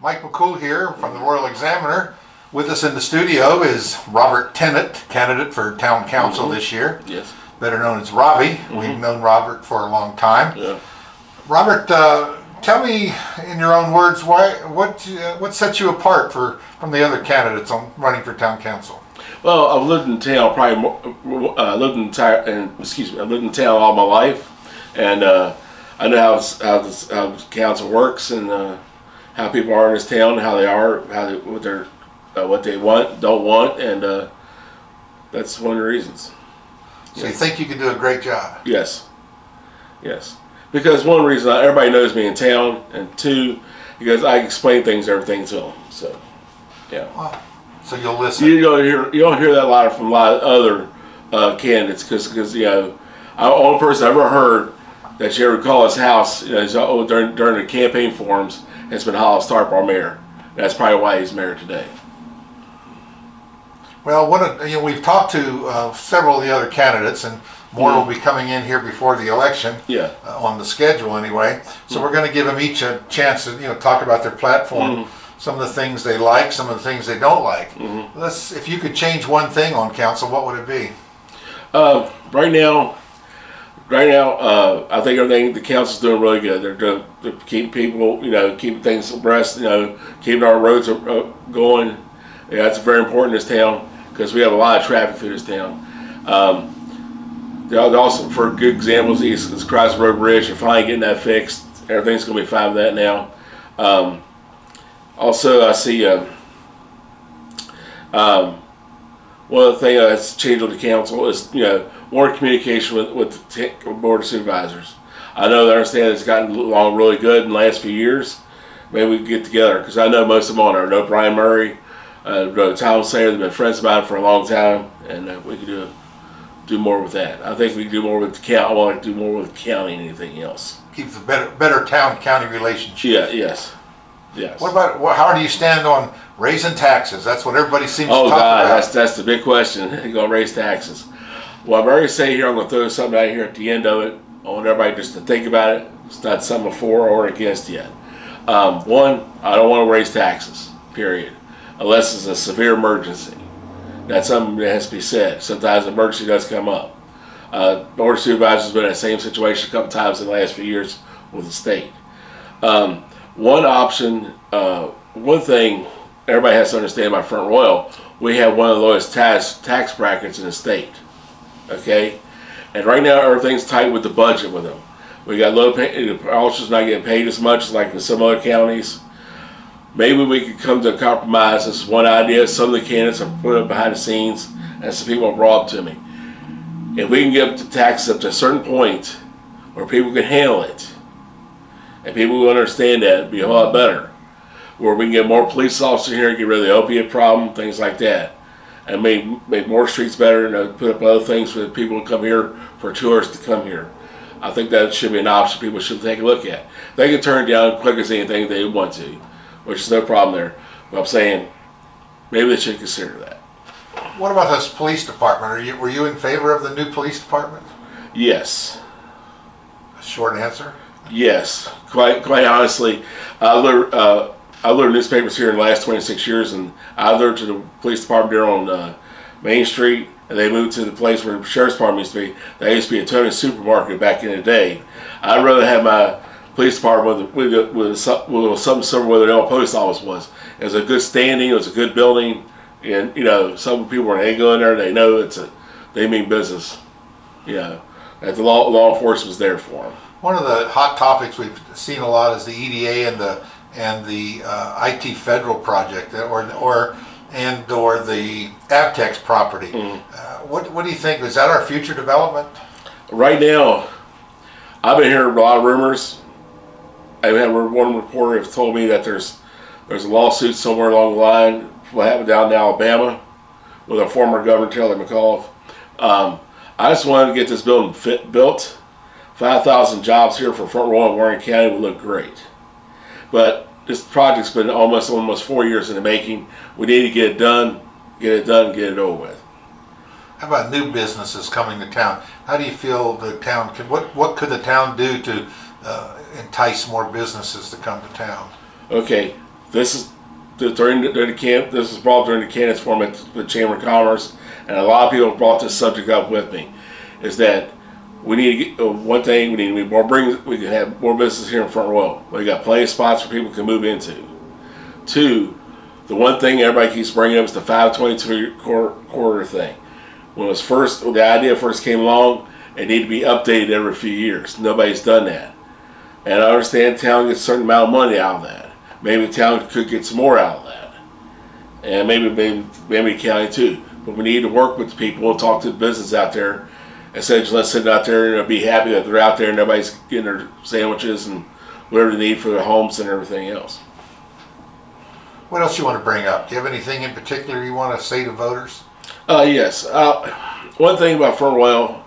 Mike McCool here from the Royal Examiner. With us in the studio is Robert Tennant, candidate for town council this year. Yes. Better known as Robbie. We've known Robert for a long time. Yeah. Robert, tell me in your own words what sets you apart from the other candidates on running for town council? Well, I've lived in town I've lived in town all my life, and I know how council works and how people are in this town, how they are, what they want, don't want, and that's one of the reasons. So you think you can do a great job? Yes, yes. Because one reason, everybody knows me in town, and two, because I explain everything to them. So, yeah. Wow. So you'll listen. You don't hear that a lot from a lot of other candidates, because the only person I ever heard that you ever call his house, during the campaign forums, has been Hollis Tarp, our mayor. That's probably why he's mayor today. Well, we've talked to several of the other candidates, and more will be coming in here before the election. Yeah. On the schedule anyway. So we're going to give them each a chance to talk about their platform, some of the things they like, some of the things they don't like. If you could change one thing on council, what would it be? Right now, I think everything the council's doing really good. They're keeping people, keeping things abreast, keeping our roads going. Yeah, that's very important in this town because we have a lot of traffic through this town. Also, for good examples, is Cross Road Bridge. They're finally getting that fixed. Everything's going to be fine with that now. Also, I see one of the things that's changed with the council is more communication with the board of supervisors. I know they understand it's gotten along really good in the last few years. Maybe we can get together, because I know most of them on there. I know Brian Murray, Tom Sayer. They've been friends of mine for a long time, and we could do more with that. I think we can do more with the county. I want to do more with the county than anything else. Keep the better town-county relationship. Yeah. Yes. Yes. What about how do you stand on raising taxes? That's what everybody seems to talk about. Oh God, that's the big question. You're going to raise taxes. Well, I'm already saying here, I'm going to throw something out here at the end of it. I want everybody just to think about it. It's not something for or against yet. One, I don't want to raise taxes, period, unless it's a severe emergency. That's something that has to be said. Sometimes an emergency does come up. Board of Supervisors has been in the same situation a couple times in the last few years with the state. One option, one thing everybody has to understand about Front Royal, we have one of the lowest tax brackets in the state. Okay? And right now everything's tight with the budget with them. We got low pay, the officers not getting paid as much like in some other counties. Maybe we could come to a compromise. That's one idea. Some of the candidates have put up behind the scenes, and some people have brought up to me. If we can get the taxes up to a certain point where people can handle it, and people will understand that, it'd be a lot better. Where we can get more police officers here, get rid of the opiate problem, things like that. And make more streets better, and put up other things for the people to come here, for tourists to come here. I think that should be an option people should take a look at. They can turn it down quick as anything they want to, which is no problem there. But I'm saying, maybe they should consider that. What about this police department? Were you in favor of the new police department? Yes. A short answer? Yes. Quite honestly, I learned newspapers here in the last 26 years, and I learned to the police department there on Main Street, and they moved to the place where the sheriff's department used to be. That used to be a Tony's supermarket back in the day. I'd rather have my police department with something similar where the old post office was. It was a good standing, it was a good building, and some people when they go in there, they know they mean business. That the law enforcement was there for them. One of the hot topics we've seen a lot is the EDA and the IT Federal project, or the Avtex property. What do you think? Is that our future development? Right now, I've been hearing a lot of rumors. I had one reporter have told me that there's a lawsuit somewhere along the line. What happened down in Alabama with our former governor Taylor McAuliffe. I just wanted to get this building built. 5,000 jobs here for Front Royal and Warren County would look great. But this project's been almost 4 years in the making. We need to get it done, get it over with. How about new businesses coming to town? How do you feel the town what could the town do to entice more businesses to come to town? Okay, this is during the camp. This was brought during the candidates forum at the Chamber of Commerce, and a lot of people brought this subject up with me. Is that we need to get one thing? We need to be more we can have more business here in Front Royal. We got plenty of spots where people can move into. Two, the one thing everybody keeps bringing up is the 522 quarter thing. When the idea first came along, it needed to be updated every few years. Nobody's done that. And I understand town gets a certain amount of money out of that. Maybe the town could get some more out of that. And maybe county too. But we need to work with the people and talk to the business out there instead of just let's sit out there and be happy that they're out there and everybody's getting their sandwiches and whatever they need for their homes and everything else. What else you want to bring up? Do you have anything in particular you want to say to voters? Yes. One thing about Front Royal,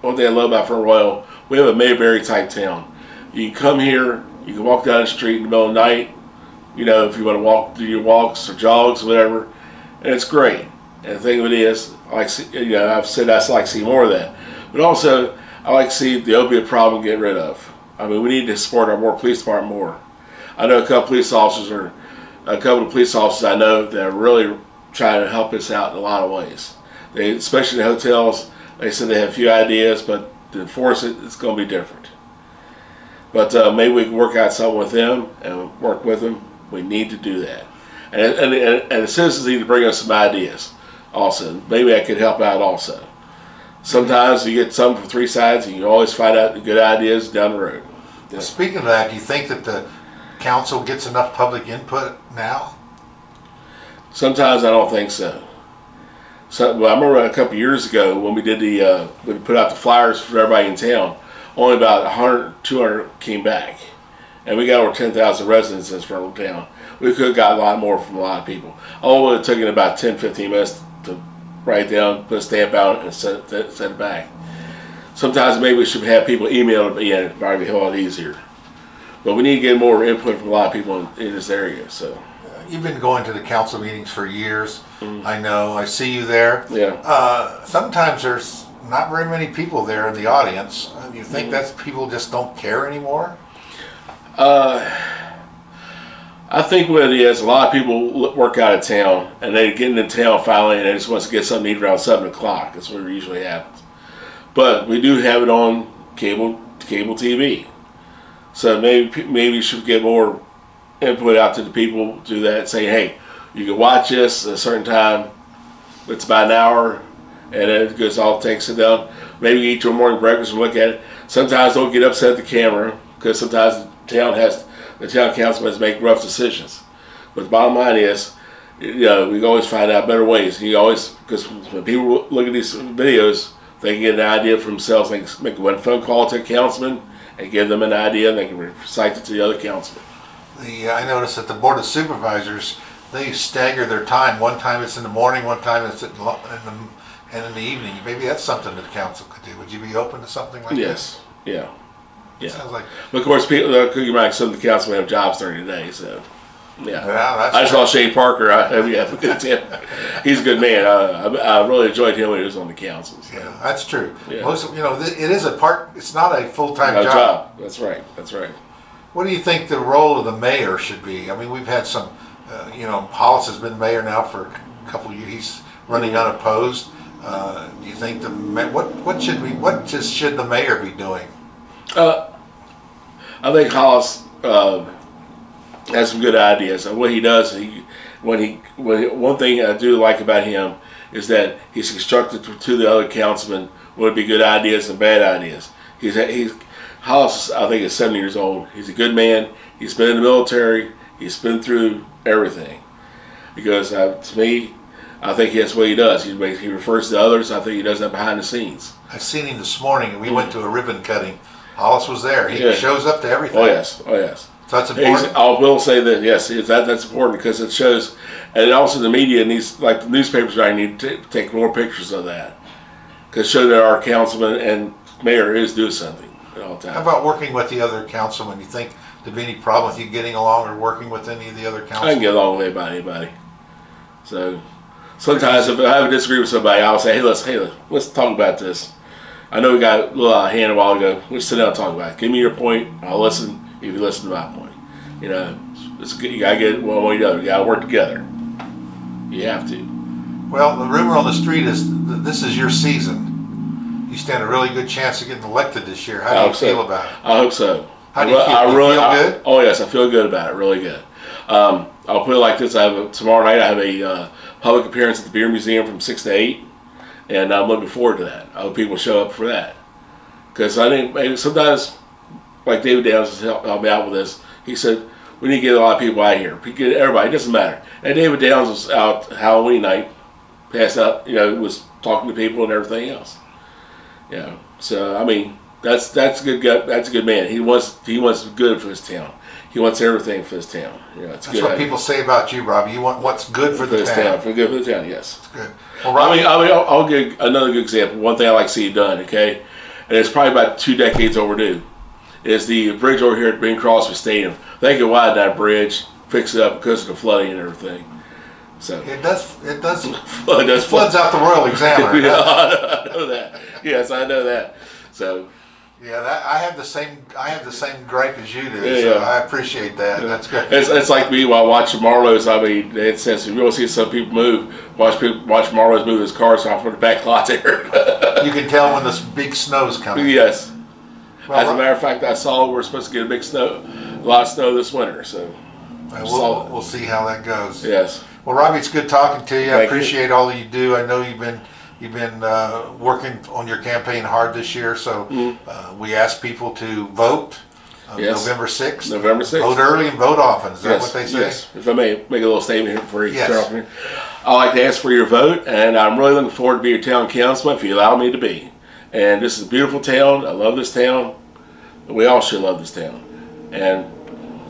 one thing I love about Front Royal, we have a Mayberry type town. You can come here, you can walk down the street in the middle of the night, you know, if you want to do your walks or jogs, whatever, and it's great. And the thing of it is, I've said I like to see more of that. But also, I like to see the opiate problem get rid of. I mean, we need to support our police department more. I know a couple of police officers I know that are really trying to help us out in a lot of ways. Especially the hotels, they said they have a few ideas, but to enforce it, it's going to be different. But maybe we can work out something with them and work with them. We need to do that. And the citizens need to bring us some ideas also. Maybe I could help out also. Sometimes you get some from three sides, and you can always find out the good ideas down the road. Yeah. Speaking of that, do you think that the council gets enough public input now? Sometimes I don't think so. Well, I remember a couple of years ago when we did we put out the flyers for everybody in town. Only about 100, 200 came back, and we got over 10,000 residents in front of town. We could have got a lot more from a lot of people. All it would have taken about 10, 15 minutes to write down, put a stamp out, and send it back. Sometimes maybe we should have people email it. Yeah, it'd probably be a whole lot easier. But we need to get more input from a lot of people in this area. So. You've been going to the council meetings for years. I know. I see you there. Yeah. Sometimes there's not very many people there in the audience. You think that's people just don't care anymore? I think what it is, a lot of people work out of town and they get into town finally and they just want to get something to eat around 7 o'clock. That's what usually happens. But we do have it on cable TV. So maybe we should get more input out to the people, do that, say, hey, you can watch this at a certain time. It's about an hour, and it goes all takes it down. Maybe eat your morning breakfast and look at it. Sometimes don't get upset at the camera because sometimes the town councilman has to make rough decisions. But the bottom line is, we can always find out better ways. Because when people look at these videos, they can get an idea for themselves. They can make one phone call to a councilman and give them an idea, and they can recite it to the other councilman. I noticed that the Board of Supervisors, they stagger their time. One time it's in the morning, one time it's in the evening. Maybe that's something that the council could do. Would you be open to something like that? Yes. Yeah. Yeah. Sounds like. But of course, people, some of the councilmen have jobs during the day, so. Yeah. Well, I saw Shane Parker. He's a good man. I really enjoyed him when he was on the council. So. Yeah, that's true. Yeah. Most of, it is a part. It's not a full-time job. That's right. That's right. What do you think the role of the mayor should be? I mean, we've had some. Hollis has been mayor now for a couple of years. He's running unopposed. Do you think what should the mayor be doing? I think Hollis has some good ideas. And what he does, one thing I do like about him is that he's constructed to the other councilmen would be good ideas and bad ideas. Hollis, I think, is 70 years old. He's a good man. He's been in the military. He's been through everything. Because to me, I think that's what he does. He refers to others. I think he does that behind the scenes. I seen him this morning, and we went to a ribbon cutting. Hollis was there. He shows up to everything. Oh yes, oh yes. So that's important. I will say that yes, that's important because it shows, and also the media needs, like the newspapers, right, need to take more pictures of that, because show that our councilman and mayor is doing something at all times. How about working with the other councilmen? You think there'd be any problem with you getting along or working with any of the other councilmen? I can get along with anybody. So sometimes if I have a disagreement with somebody, I'll say, hey, let's talk about this. I know we got a little out of hand a while ago. Let's sit down and talk about it. Give me your point. I'll listen if you listen to my point. You know, it's good. You gotta get one way or the other. You gotta work together. You have to. Well, the rumor on the street is that this is your season. You stand a really good chance of getting elected this year. How do you feel about it? I hope so. How do you feel? You feel good? Oh yes, I feel good about it. Really good. I'll put it like this: tomorrow night I have a public appearance at the Beer Museum from 6 to 8, and I'm looking forward to that. I hope people show up for that, because I think maybe sometimes, like David Downs has helped me out with this. He said we need to get a lot of people out here. Get everybody. It doesn't matter. And David Downs was out Halloween night, passed out. You know, was talking to people and everything else. You know, so I mean, that's a good guy. That's a good man. He wants good for his town. He wants everything for his town. You know, that's what people say about you, Robbie. You want what's good for the town. For good for the town, yes. That's good. Well, Robbie, I'll give another good example. One thing I like to see done, okay, and it's probably about 2 decades overdue, is the bridge over here at Bing Crosby Stadium. They could widen that bridge, fix it up because of the flooding and everything. So it does. It floods out the Royal Examiner. Yeah, I know that. Yes, I know that. So. Yeah, I have the same gripe as you do. So I appreciate that. That's good. It's like me while watching Marlowe's. I mean, it says if you want to see some people move, watch Marlowe's move his cars off of the back lot there. You can tell when this big snow's coming. Yes. Well, as a matter of fact, I saw we're supposed to get a lot of snow this winter. So we'll see how that goes. Yes. Well, Robbie, it's good talking to you. I appreciate you. all you do. I know you've been working on your campaign hard this year, so we ask people to vote November 6th. November 6th. Vote early and vote often. Is that what they say? Yes. If I may make a little statement here before you turn off here. I'd like to ask for your vote, and I'm really looking forward to be your town councilman if you allow me to be. And this is a beautiful town. I love this town. We all should love this town. And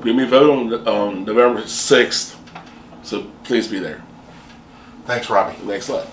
give me a vote on November 6th, so please be there. Thanks, Robbie. Thanks a lot.